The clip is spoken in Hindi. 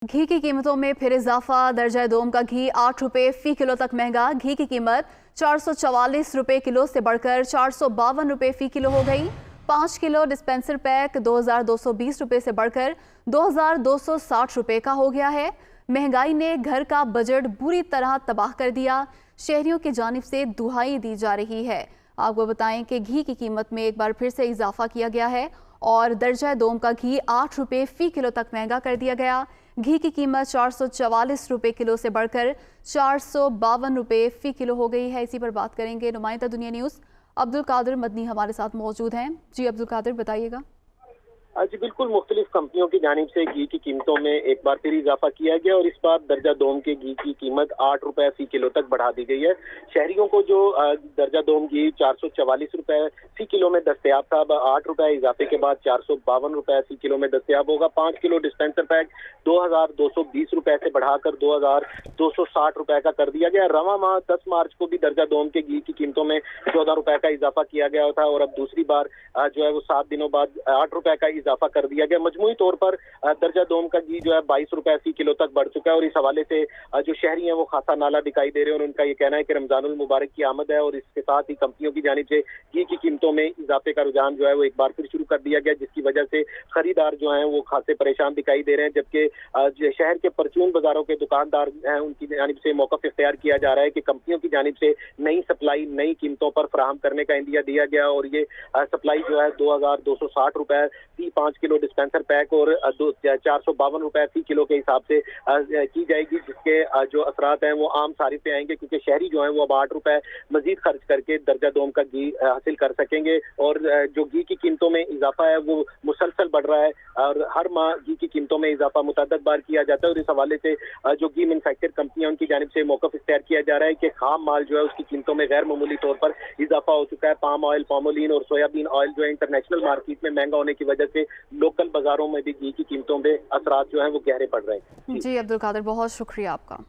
घी की कीमतों में फिर इजाफा। दर्जा दोम का घी 8 रुपये फी किलो तक महंगा। घी की कीमत 444 रुपये किलो से बढ़कर 452 रुपये फी किलो हो गई। 5 किलो डिस्पेंसर पैक 2220 रुपये से बढ़कर 2260 रुपये का हो गया है। महंगाई ने घर का बजट बुरी तरह तबाह कर दिया। शहरियों की जानिब से दुहाई दी जा रही है। आपको बताएं कि घी की कीमत में एक बार फिर से इजाफा किया गया है और दर्जा दोम का घी 8 रुपये फी किलो तक महंगा कर दिया गया। घी की कीमत 444 रुपये किलो से बढ़कर 452 रुपये फी किलो हो गई है। इसी पर बात करेंगे। नुमाइंदा दुनिया न्यूज़ अब्दुल कादिर मदनी हमारे साथ मौजूद हैं। जी अब्दुल कादिर, बताइएगा। जी बिल्कुल, मुख्तलिफ कंपनियों की जानिब से घी की कीमतों में एक बार फिर इजाफा किया गया और इस बार दर्जा दोम के घी की कीमत 8 रुपये फी किलो तक बढ़ा दी गई है। शहरियों को जो दर्जा दोम घी 444 रुपये फी किलो में दस्तयाब था, अब 8 रुपये इजाफे के बाद 452 रुपये फी किलो में दस्तयाब होगा। 5 किलो डिस्पेंसर पैक 2220 रुपये से बढ़ाकर 2260 रुपये का कर दिया गया। रवा माह 10 मार्च को भी दर्जा दोम के घी की कीमतों में 14 रुपये का इजाफा किया गया था और अब दूसरी बार जो है वो 7 दिनों बाद 8 रुपये का इजाफा कर दिया गया। मजमूई तौर पर दर्जा दोम का घी जो है 22 रुपए फी किलो तक बढ़ चुका है और इस हवाले से जो शहरी हैं वो खासा नाला दिखाई दे रहे हैं और उनका ये कहना है कि रमजानुल मुबारक की आमद है और इसके साथ ही कंपनियों की जानिब से घी की कीमतों में इजाफे का रुझान जो है वो एक बार फिर शुरू कर दिया गया, जिसकी वजह से खरीदार जो है वो खासे परेशान दिखाई दे रहे हैं। जबकि शहर के परचून बाजारों के दुकानदार हैं उनकी जानिब से मौक़िफ़ इख्तियार किया जा रहा है कि कंपनियों की जानिब से नई सप्लाई नई कीमतों पर फराहम करने का इंदिया दिया गया और ये सप्लाई जो है 2260 रुपए फी 5 किलो डिस्पेंसर पैक और 452 रुपए फी किलो के हिसाब से की जाएगी, जिसके जो असरात हैं वो आम सारिफ पे आएंगे क्योंकि शहरी जो हैं वो अब 8 रुपए मजीद खर्च करके दर्जा दोम का घी हासिल कर सकेंगे। और जो घी की कीमतों में इजाफा है वो मुसलसल बढ़ रहा है और हर माह घी की कीमतों में इजाफा मुतअद्दिद बार किया जाता है और इस हवाले से जो घी मैन्युफैक्चर कंपनियां उनकी जानिब से मौक़िफ़ इख्तियार किया जा रहा है कि खाम माल जो है उसकी कीमतों में गैर मामूली तौर पर इजाफा हो चुका है। पाम ऑयल, पामोलिन और सोयाबीन ऑयल जो है इंटरनेशनल मार्केट में महंगा होने की वजह से लोकल बाजारों में भी घी की कीमतों में असरात जो है वो गहरे पड़ रहे हैं। जी अब्दुल कादिर, बहुत शुक्रिया आपका।